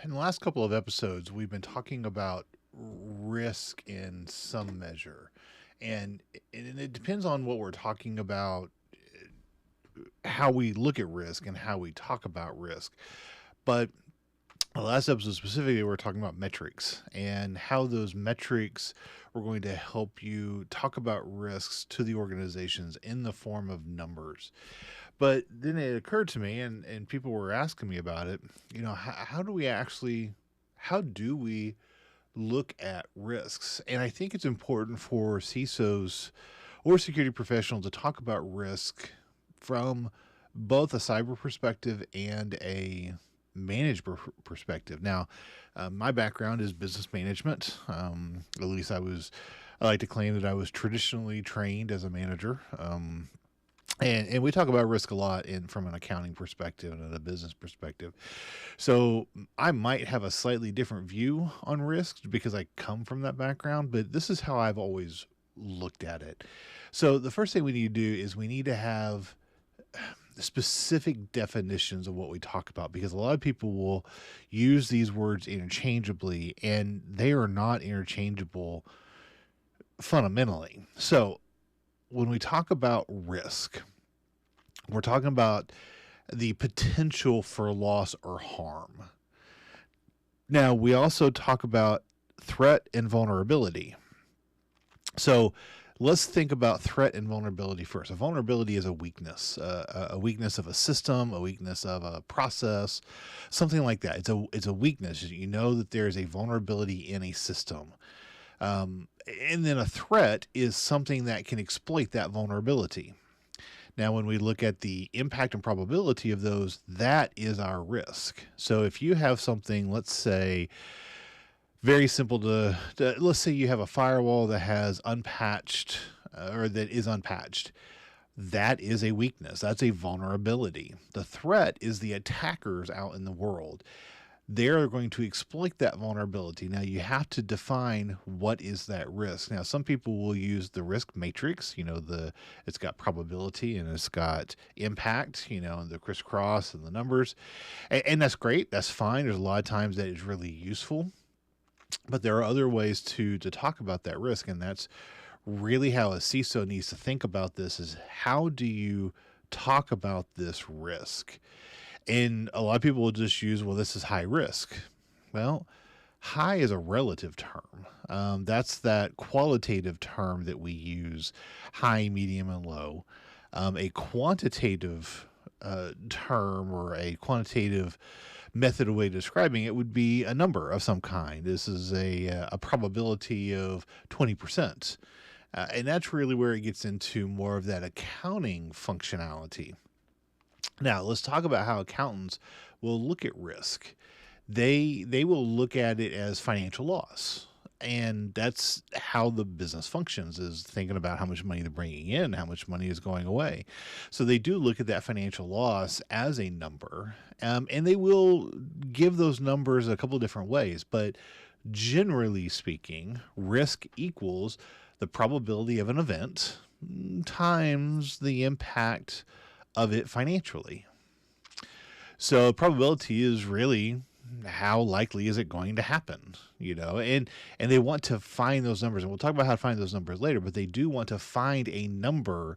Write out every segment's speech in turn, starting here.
in the last couple of episodes, we've been talking about risk in some measure. And it depends on what we're talking about, how we look at risk and how we talk about risk. But the last episode specifically, we were talking about metrics and how those metrics were going to help you talk about risks to the organizations in the form of numbers. But then it occurred to me, and people were asking me about it, how do we look at risks? And I think it's important for CISOs or security professionals to talk about risk from both a cyber perspective and a perspective. Now, my background is business management. At least I like to claim that I was traditionally trained as a manager. And we talk about risk a lot from an accounting perspective and a business perspective. So I might have a slightly different view on risks because I come from that background, but this is how I've always looked at it. So the first thing we need to do is we need to have specific definitions of what we talk about, because a lot of people will use these words interchangeably, and they are not interchangeable fundamentally. So when we talk about risk, we're talking about the potential for loss or harm. Now, we also talk about threat and vulnerability. So let's think about threat and vulnerability first. A vulnerability is a weakness of a system, a weakness of a process, something like that. It's a weakness. You know that there's a vulnerability in a system. And then a threat is something that can exploit that vulnerability. Now, when we look at the impact and probability of those, that is our risk. So if you have something, let's say, very simple let's say you have a firewall that has unpatched or that is unpatched. That is a weakness. That's a vulnerability. The threat is the attackers out in the world. They're going to exploit that vulnerability. Now, you have to define what is that risk. Now, some people will use the risk matrix. It's got probability and it's got impact, and the crisscross and the numbers. And that's great. That's fine. There's a lot of times that is really useful. But there are other ways to talk about that risk, and that's really how a CISO needs to think about this: is how do you talk about this risk? And a lot of people will just use, well, this is high risk. Well, high is a relative term. That's that qualitative term that we use: high, medium, and low. A quantitative term or a quantitative method, a way of describing it, would be a number of some kind. This is a probability of 20%. And that's really where it gets into more of that accounting functionality. Now, let's talk about how accountants will look at risk. They will look at it as financial loss. And that's how the business functions, is thinking about how much money they're bringing in, how much money is going away. So they do look at that financial loss as a number, and they will give those numbers a couple of different ways. But generally speaking, risk equals the probability of an event times the impact of it financially. So probability is really how likely is it going to happen, and they want to find those numbers, and we'll talk about how to find those numbers later, but they do want to find a number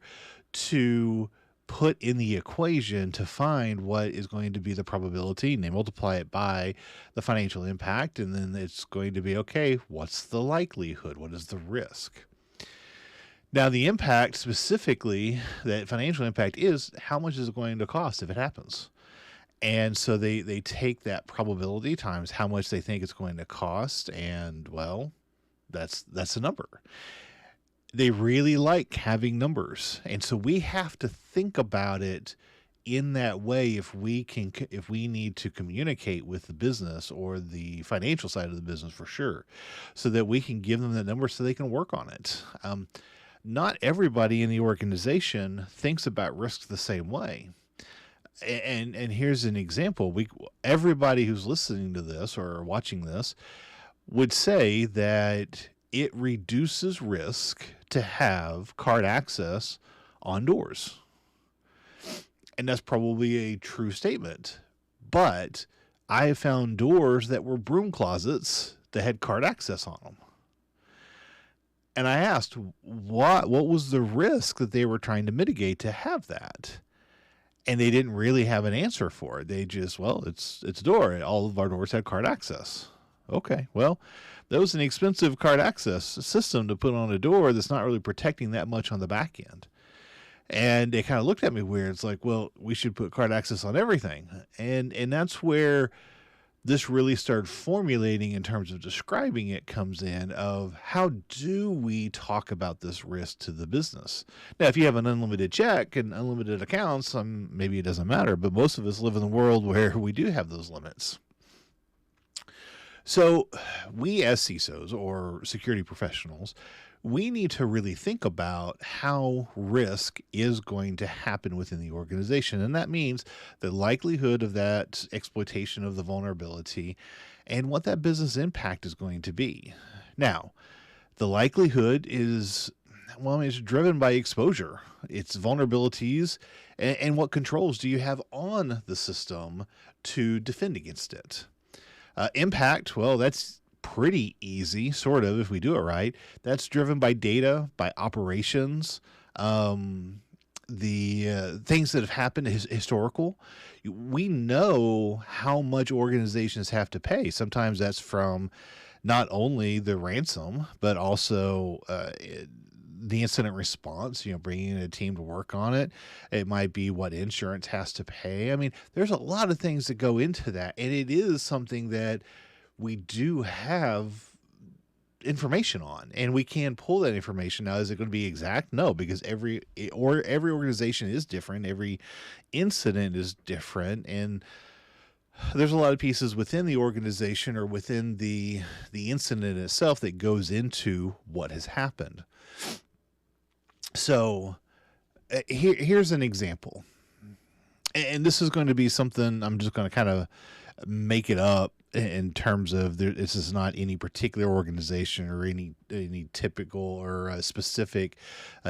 to put in the equation to find what is going to be the probability, and they multiply it by the financial impact, and then it's going to be, okay, what's the likelihood? What is the risk? Now, the impact specifically, that financial impact, is how much is it going to cost if it happens? And so they take that probability times how much they think it's going to cost, and, well, that's a number. They really like having numbers, and so we have to think about it in that way if we need to communicate with the business or the financial side of the business, for sure, so that we can give them that number so they can work on it. Not everybody in the organization thinks about risks the same way. And here's an example. Everybody who's listening to this or watching this would say that it reduces risk to have card access on doors. And that's probably a true statement. But I have found doors that were broom closets that had card access on them. And I asked, what was the risk that they were trying to mitigate to have that? And they didn't really have an answer for it. They just, well, it's a door. All of our doors had card access. Okay, well, that was an expensive card access system to put on a door that's not really protecting that much on the back end. And they kind of looked at me weird. It's like, well, we should put card access on everything. And that's where this really started formulating in terms of describing it comes in of how do we talk about this risk to the business? Now, if you have an unlimited check and unlimited accounts, maybe it doesn't matter, but most of us live in a world where we do have those limits. So we as CISOs or security professionals, we need to really think about how risk is going to happen within the organization. And that means the likelihood of that exploitation of the vulnerability and what that business impact is going to be. Now, the likelihood is, well, it's driven by exposure. It's vulnerabilities and what controls do you have on the system to defend against it. Impact, well, that's pretty easy, sort of, if we do it right. That's driven by data, by operations, the things that have happened historical. We know how much organizations have to pay. Sometimes that's from not only the ransom, but also the incident response, bringing in a team to work on it. It might be what insurance has to pay. I mean, there's a lot of things that go into that. And it is something that we do have information on, and we can pull that information. Now, is it going to be exact? No, because every organization is different. Every incident is different. And there's a lot of pieces within the organization or within the incident itself that goes into what has happened. So here's an example. And this is going to be something I'm just going to kind of make it up in terms of this is not any particular organization or any typical or specific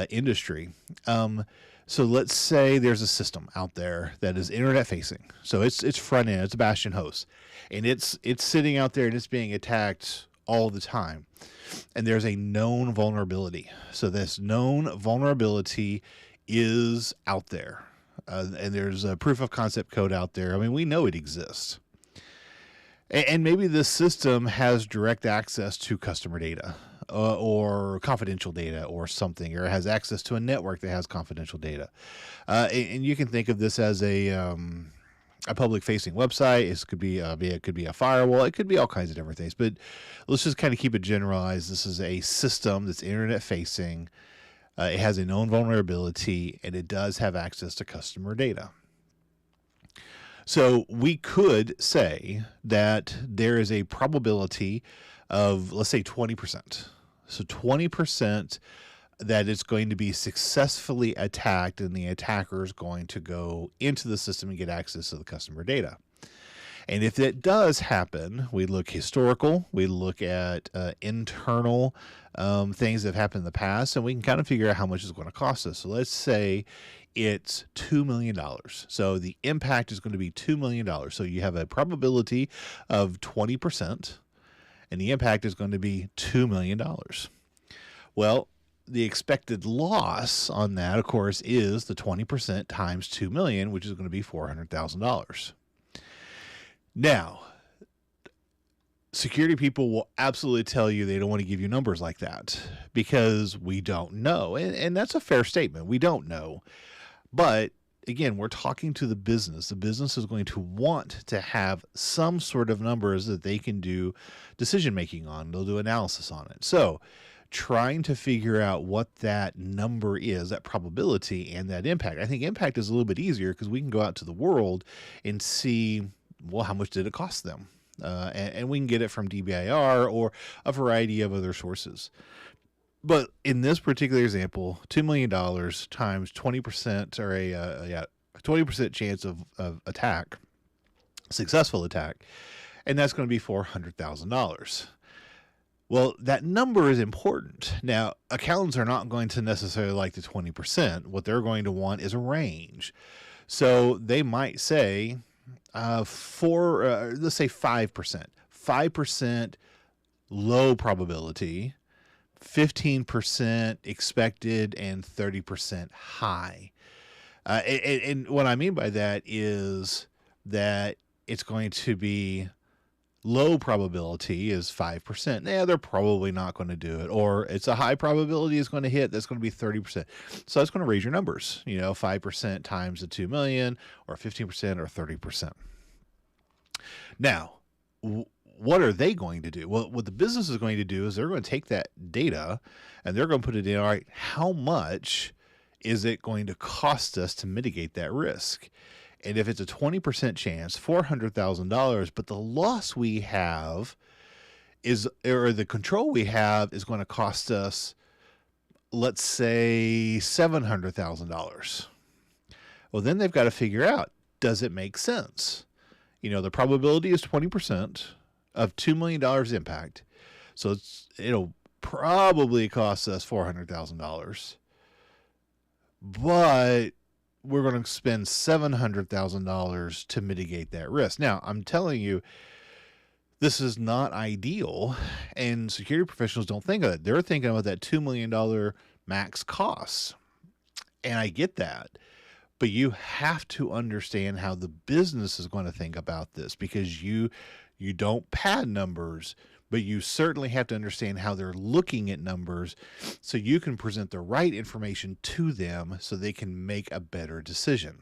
industry. So let's say there's a system out there that is internet facing. So it's front end, it's a bastion host, and it's sitting out there and it's being attacked all the time. And there's a known vulnerability. So this known vulnerability is out there. And there's a proof of concept code out there. I mean, we know it exists. And maybe this system has direct access to customer data or confidential data or something, or has access to a network that has confidential data. And you can think of this as a public facing website. It could be a firewall. It could be all kinds of different things, but let's just kind of keep it generalized. This is a system that's internet facing. It has a known vulnerability, and it does have access to customer data. So we could say that there is a probability of, let's say, 20%. So 20% that it's going to be successfully attacked, and the attacker is going to go into the system and get access to the customer data. And if that does happen, we look historical, we look at internal things that have happened in the past, and we can kind of figure out how much it's going to cost us. So let's say it's $2 million. So the impact is going to be $2 million. So you have a probability of 20%, and the impact is going to be $2 million. Well, the expected loss on that, of course, is the 20% times 2 million, which is going to be $400,000. Now, security people will absolutely tell you they don't want to give you numbers like that because we don't know. And that's a fair statement. We don't know. But again, we're talking to the business. The business is going to want to have some sort of numbers that they can do decision making on. They'll do analysis on it. So trying to figure out what that number is, that probability and that impact. I think impact is a little bit easier because we can go out to the world and see, well, how much did it cost them? And we can get it from DBIR or a variety of other sources. But in this particular example, $2 million times 20% or a 20% chance of attack, successful attack, and that's going to be $400,000. Well, that number is important. Now, accountants are not going to necessarily like the 20%. What they're going to want is a range. So they might say, for let's say 5%, 5% low probability, 15% expected, and 30% high. And what I mean by that is that it's going to be low probability is 5%. Yeah, they're probably not going to do it. Or it's a high probability is going to hit. That's going to be 30%. So that's going to raise your numbers, 5% times the 2 million or 15% or 30%. Now, what are they going to do? Well, what the business is going to do is they're going to take that data and they're going to put it in, all right, how much is it going to cost us to mitigate that risk? And if it's a 20% chance, $400,000, but the loss we have or the control we have is going to cost us, let's say, $700,000. Well, then they've got to figure out, does it make sense? The probability is 20% of $2 million impact. So it'll probably cost us $400,000. But we're going to spend $700,000 to mitigate that risk. Now, I'm telling you, this is not ideal, and security professionals don't think of it. They're thinking about that $2 million max cost, and I get that. But you have to understand how the business is going to think about this, because you don't pad numbers, but you certainly have to understand how they're looking at numbers so you can present the right information to them so they can make a better decision.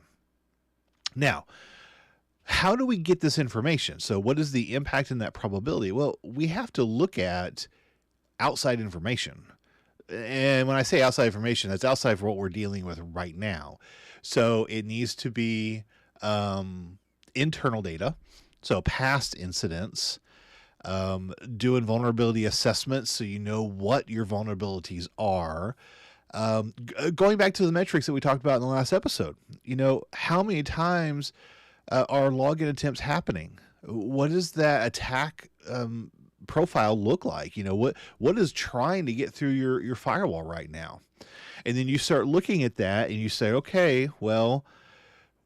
Now, how do we get this information? So what is the impact in that probability? Well, we have to look at outside information. And when I say outside information, that's outside of what we're dealing with right now. So it needs to be internal data, so past incidents, doing vulnerability assessments so you know what your vulnerabilities are. Going back to the metrics that we talked about in the last episode, how many times are login attempts happening? What does that attack profile look like? What is trying to get through your firewall right now? And then you start looking at that and you say, okay, well,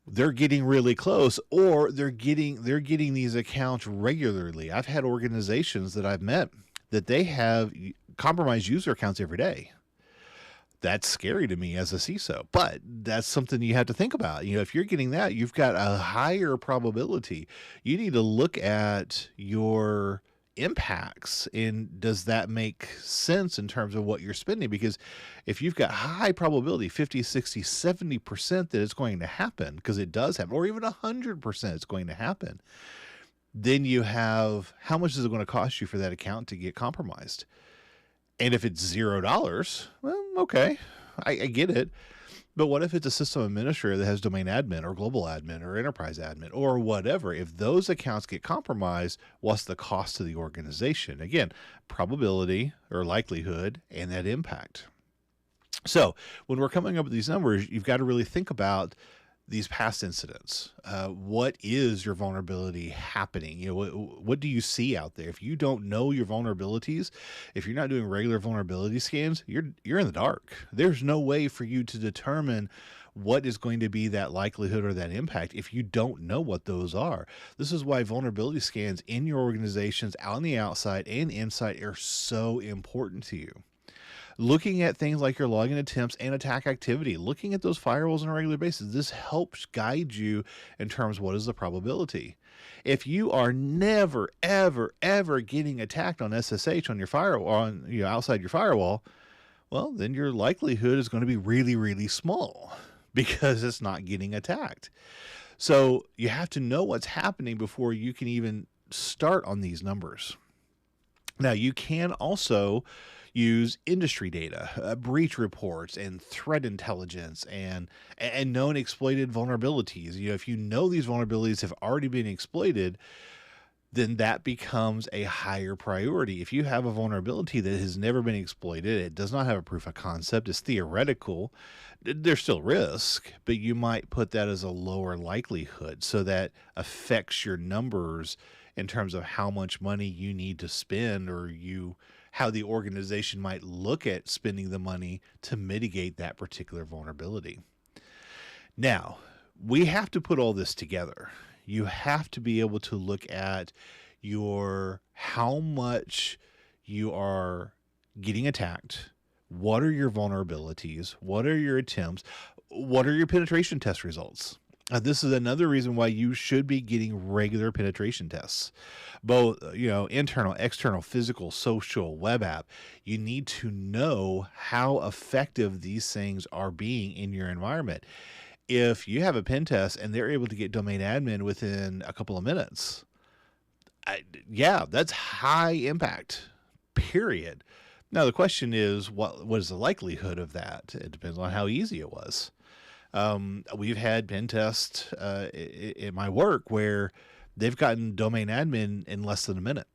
they're getting really close, or they're getting these accounts regularly. I've had organizations that I've met that they have compromised user accounts every day. That's scary to me as a CISO, but that's something you have to think about. If you're getting that, you've got a higher probability. You need to look at your impacts, and does that make sense in terms of what you're spending? Because if you've got high probability, 50, 60, 70% that it's going to happen, because it does happen, or even 100% it's going to happen, then you have, how much is it going to cost you for that account to get compromised? And if it's $0, well, okay, I get it. But what if it's a system administrator that has domain admin or global admin or enterprise admin or whatever? If those accounts get compromised, what's the cost to the organization? Again, probability or likelihood and that impact. So when we're coming up with these numbers, you've got to really think about these past incidents. What is your vulnerability happening? What do you see out there? If you don't know your vulnerabilities, if you're not doing regular vulnerability scans, you're in the dark. There's no way for you to determine what is going to be that likelihood or that impact if you don't know what those are. This is why vulnerability scans in your organizations, out on the outside and inside, are so important to you. Looking at things like your login attempts and attack activity, looking at those firewalls on a regular basis, this helps guide you in terms of what is the probability. If you are never, ever, ever getting attacked on SSH on your firewall, outside your firewall, well, then your likelihood is going to be really, really small because it's not getting attacked. So you have to know what's happening before you can even start on these numbers. Now, you can also use industry data, breach reports, and threat intelligence, and known exploited vulnerabilities. If you know these vulnerabilities have already been exploited, then that becomes a higher priority. If you have a vulnerability that has never been exploited, it does not have a proof of concept, it's theoretical, there's still risk, but you might put that as a lower likelihood, so that affects your numbers in terms of how much money you need to spend, or how the organization might look at spending the money to mitigate that particular vulnerability. Now, we have to put all this together. you have to be able to look at how much you are getting attacked. What are your vulnerabilities? What are your attempts? What are your penetration test results? This is another reason why you should be getting regular penetration tests, both internal, external, physical, social, web app. You need to know how effective these things are being in your environment. If you have a pen test and they're able to get domain admin within a couple of minutes, that's high impact, period. Now, the question is, what is the likelihood of that? It depends on how easy it was. We've had pen tests in my work where they've gotten domain admin in less than a minute,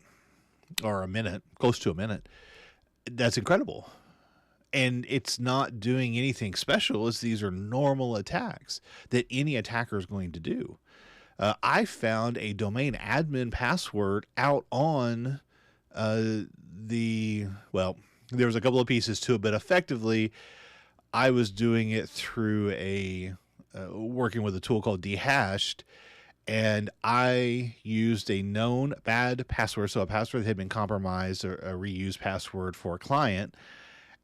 or a minute, close to a minute. That's incredible. And it's not doing anything special. These are normal attacks that any attacker is going to do. I found a domain admin password out on there was a couple of pieces to it, but effectively I was doing it through working with a tool called Dehashed, and I used a known bad password, so a password that had been compromised, or a reused password for a client,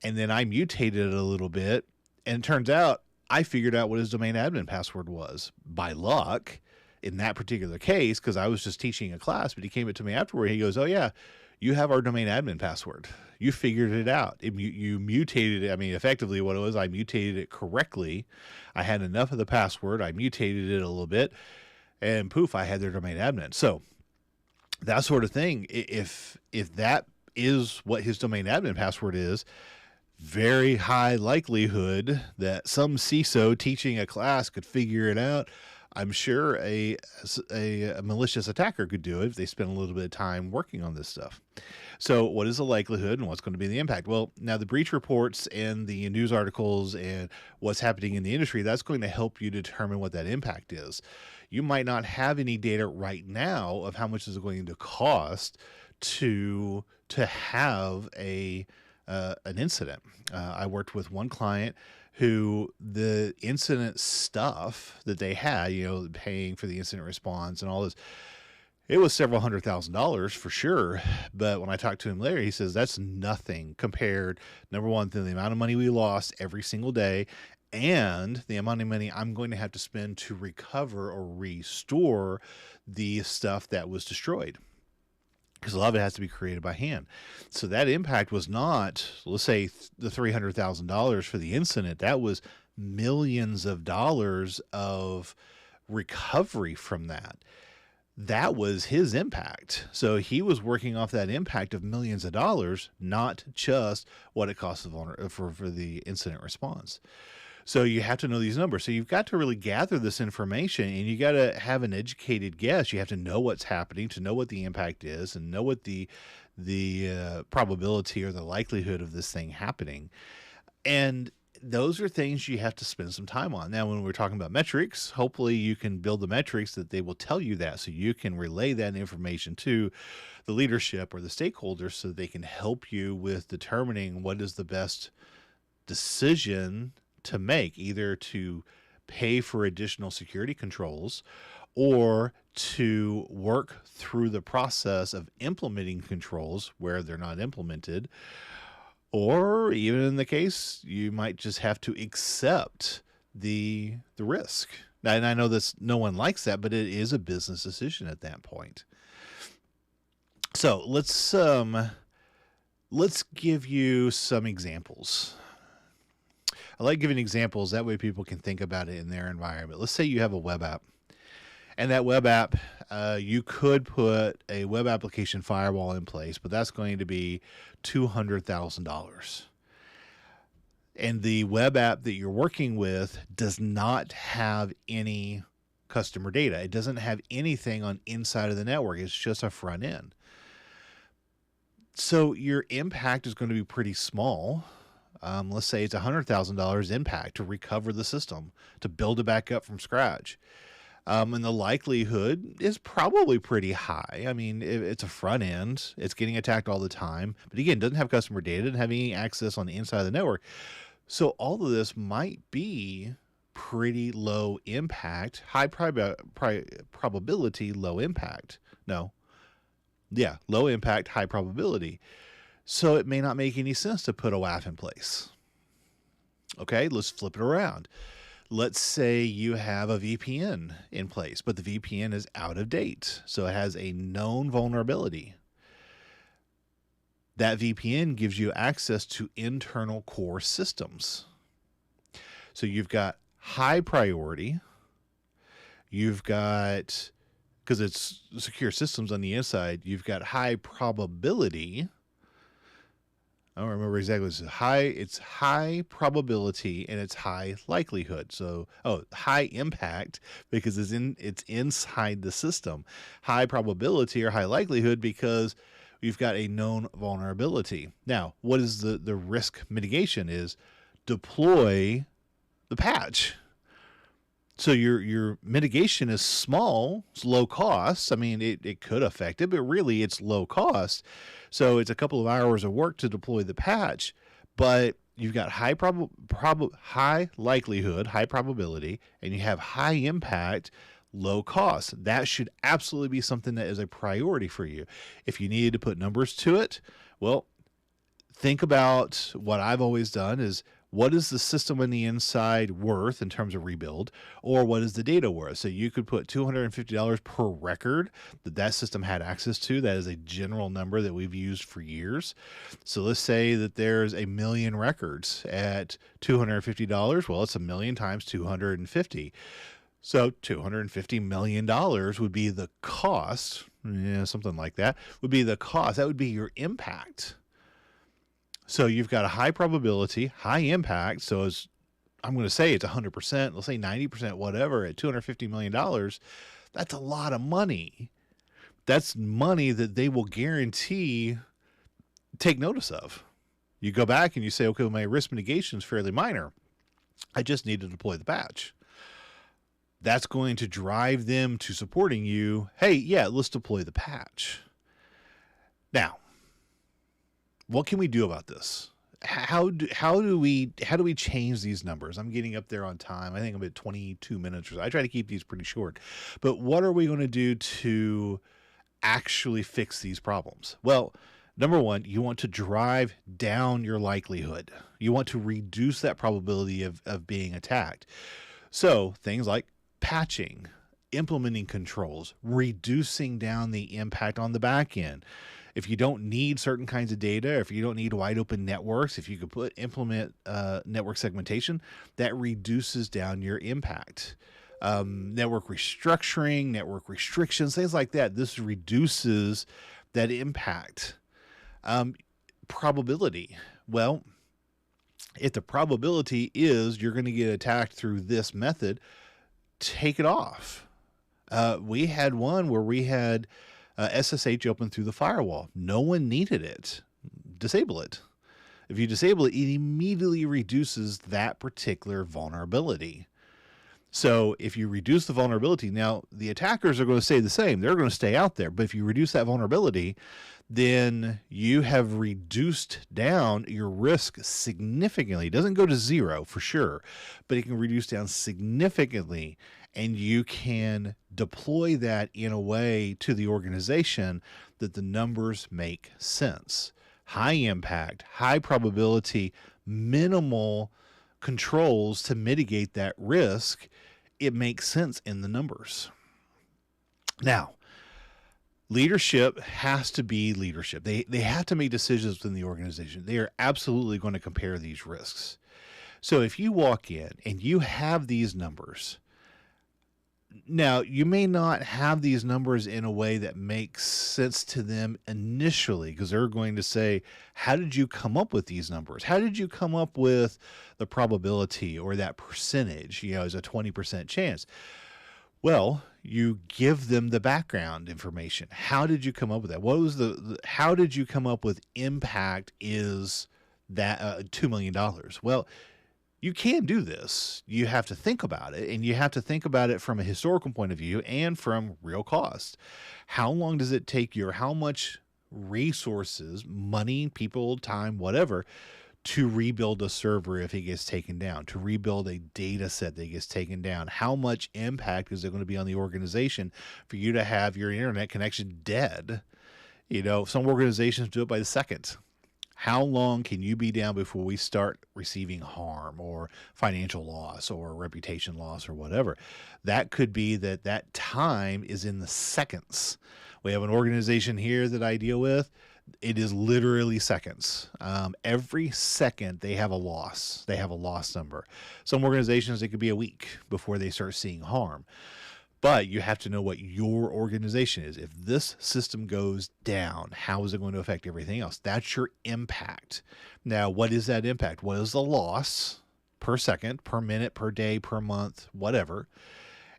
and then I mutated it a little bit, and it turns out I figured out what his domain admin password was by luck in that particular case, because I was just teaching a class, but he came up to me afterward. He goes, "Oh yeah, you have our domain admin password. You figured it out. You mutated it." I mean, effectively what it was, I mutated it correctly. I had enough of the password. I mutated it a little bit, and poof, I had their domain admin. So that sort of thing, if that is what his domain admin password is, very high likelihood that some CISO teaching a class could figure it out. I'm sure a malicious attacker could do it if they spend a little bit of time working on this stuff. So what is the likelihood and what's going to be the impact? Well, now the breach reports and the news articles and what's happening in the industry, that's going to help you determine what that impact is. You might not have any data right now of how much is it going to cost to have an incident. I worked with one client who the incident stuff that they had, paying for the incident response and all this, it was several $100,000 for sure. But when I talked to him later, he says that's nothing compared, number one, to the amount of money we lost every single day and the amount of money I'm going to have to spend to recover or restore the stuff that was destroyed, because a lot of it has to be created by hand. So that impact was not, let's say, the $300,000 for the incident. That was millions of dollars of recovery from that. That was his impact. So he was working off that impact of millions of dollars, not just what it costs for the incident response. So you have to know these numbers. So you've got to really gather this information, and you got to have an educated guess. You have to know what's happening, to know what the impact is, and know what the probability or the likelihood of this thing happening. And those are things you have to spend some time on. Now, when we're talking about metrics, hopefully you can build the metrics that they will tell you that, so you can relay that information to the leadership or the stakeholders so they can help you with determining what is the best decision to make, either to pay for additional security controls or to work through the process of implementing controls where they're not implemented, or even in the case, you might just have to accept the risk. And I know that no one likes that, but it is a business decision at that point. So let's give you some examples. I like giving examples, that way people can think about it in their environment. Let's say you have a web app, and that web app, you could put a web application firewall in place, but that's going to be $200,000. And the web app that you're working with does not have any customer data. It doesn't have anything on inside of the network. It's just a front end. So your impact is going to be pretty small. Let's say it's $100,000 impact to recover the system, to build it back up from scratch. And the likelihood is probably pretty high. I mean, it's a front end, it's getting attacked all the time, but again, doesn't have customer data, doesn't have any access on the inside of the network. So all of this might be pretty low impact, high probability, low impact. No. Yeah, low impact, high probability. So it may not make any sense to put a WAF in place. Okay, let's flip it around. Let's say you have a VPN in place, but the VPN is out of date. So it has a known vulnerability. That VPN gives you access to internal core systems. So you've got high priority. You've got, because it's secure systems on the inside, you've got high probability. I don't remember exactly. It's high probability and it's high likelihood. So, high impact because it's inside the system. High probability or high likelihood because you've got a known vulnerability. Now, what is the risk mitigation is deploy the patch. So your mitigation is small, it's low cost. I mean, it could affect it, but really it's low cost. So it's a couple of hours of work to deploy the patch, but you've got high likelihood, high probability, and you have high impact, low cost. That should absolutely be something that is a priority for you. If you needed to put numbers to it, well, think about what I've always done is what is the system on the inside worth in terms of rebuild, or what is the data worth? So you could put $250 per record that system had access to. That is a general number that we've used for years. So let's say that there's 1 million records at $250. Well, it's 1 million times 250. So $250 million would be the cost. Yeah, something like that would be the cost. That would be your impact. So you've got a high probability, high impact. So I'm going to say it's 100%, let's say 90%, whatever, at $250 million. That's a lot of money. That's money that they will guarantee take notice of. You go back and you say, okay, well, my risk mitigation is fairly minor. I just need to deploy the patch. That's going to drive them to supporting you. Hey, yeah, let's deploy the patch. Now, what can we do about this? How do we change these numbers? I'm getting up there on time. I think I'm at 22 minutes or so. I try to keep these pretty short. But what are we going to do to actually fix these problems? Well, number one, you want to drive down your likelihood. You want to reduce that probability of being attacked. So things like patching, implementing controls, reducing down the impact on the back end. If you don't need certain kinds of data, if you don't need wide open networks, if you could implement network segmentation, that reduces down your impact. Network restructuring, network restrictions, things like that. This reduces that impact. Probability. Well, if the probability is you're going to get attacked through this method, take it off. We had one where we had SSH open through the firewall. No one needed it. Disable it. If you disable it, it immediately reduces that particular vulnerability. So if you reduce the vulnerability, now the attackers are going to stay the same. They're going to stay out there. But if you reduce that vulnerability, then you have reduced down your risk significantly. It doesn't go to zero for sure, but it can reduce down significantly. And you can deploy that in a way to the organization that the numbers make sense. High impact, high probability, minimal controls to mitigate that risk. It makes sense in the numbers. Now, leadership has to be leadership. They have to make decisions within the organization. They are absolutely going to compare these risks. So if you walk in and you have these numbers, now, you may not have these numbers in a way that makes sense to them initially because they're going to say, how did you come up with these numbers? How did you come up with the probability or that percentage, as a 20% chance? Well, you give them the background information. How did you come up with that? What was how did you come up with impact is that $2 million? Well, you can do this. You have to think about it, and you have to think about it from a historical point of view and from real cost. How long does it take you, or how much resources, money, people, time, whatever, to rebuild a server if it gets taken down, to rebuild a data set that gets taken down? How much impact is there going to be on the organization for you to have your internet connection dead? Some organizations do it by the second. How long can you be down before we start receiving harm or financial loss or reputation loss or whatever? That could be that time is in the seconds. We have an organization here that I deal with. It is literally seconds. Every second they have a loss. They have a loss number. Some organizations, it could be a week before they start seeing harm. But you have to know what your organization is. If this system goes down, how is it going to affect everything else? That's your impact. Now, what is that impact? What is the loss per second, per minute, per day, per month, whatever?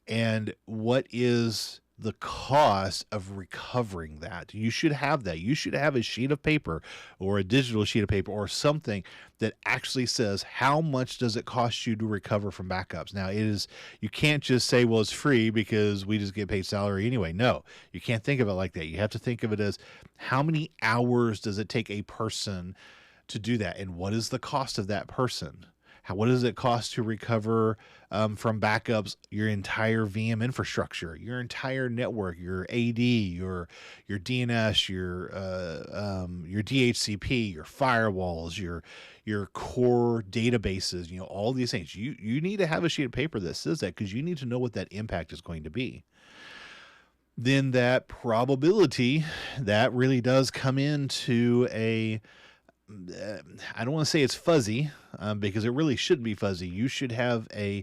And what is the cost of recovering that? You should have that. You should have a sheet of paper or a digital sheet of paper or something that actually says how much does it cost you to recover from backups. Now, you can't just say, well, it's free because we just get paid salary anyway. No, you can't think of it like that. You have to think of it as how many hours does it take a person to do that, and what is the cost of that person? What does it cost to recover from backups your entire VM infrastructure, your entire network, your AD, your DNS, your DHCP, your firewalls, your core databases, all these things. You need to have a sheet of paper that says that, because you need to know what that impact is going to be. Then that probability, that really does come into I don't want to say it's fuzzy, because it really shouldn't be fuzzy. You should have a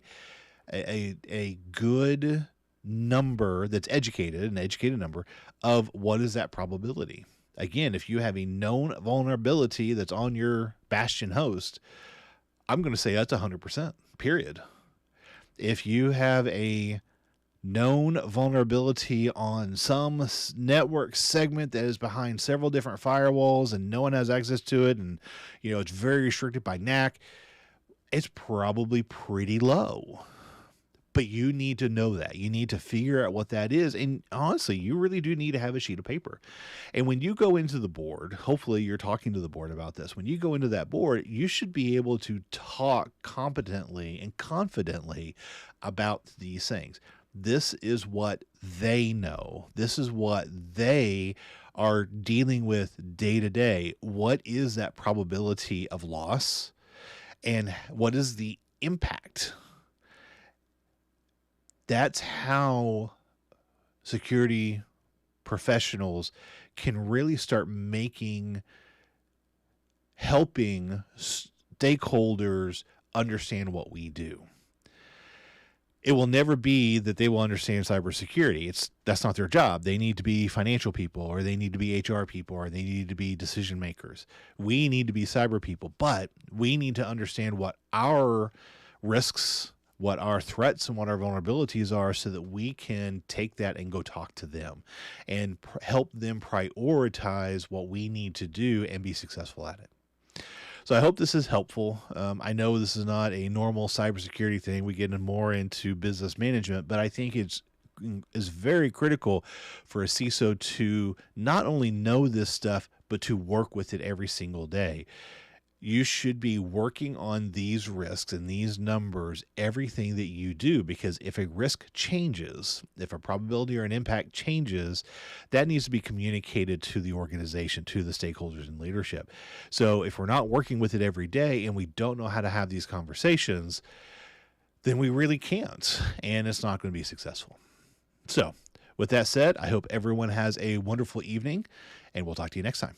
good number that's an educated number of what is that probability. Again, if you have a known vulnerability that's on your Bastion host, I'm going to say that's 100%, period. If you have a known vulnerability on some network segment that is behind several different firewalls and no one has access to it, and it's very restricted by NAC, it's probably pretty low. But you need to know that. You need to figure out what that is. And honestly, you really do need to have a sheet of paper. And when you go into the board, hopefully you're talking to the board about this. When you go into that board, you should be able to talk competently and confidently about these things. This is what they know. This is what they are dealing with day to day. What is that probability of loss? And what is the impact? That's how security professionals can really start helping stakeholders understand what we do. It will never be that they will understand cybersecurity. That's not their job. They need to be financial people, or they need to be HR people, or they need to be decision makers. We need to be cyber people, but we need to understand what our risks, what our threats, and what our vulnerabilities are, so that we can take that and go talk to them and help them prioritize what we need to do and be successful at it. So I hope this is helpful. I know this is not a normal cybersecurity thing. We get more into business management, but I think is very critical for a CISO to not only know this stuff, but to work with it every single day. You should be working on these risks and these numbers, everything that you do, because if a risk changes, if a probability or an impact changes, that needs to be communicated to the organization, to the stakeholders and leadership. So if we're not working with it every day and we don't know how to have these conversations, then we really can't, and it's not going to be successful. So with that said, I hope everyone has a wonderful evening, and we'll talk to you next time.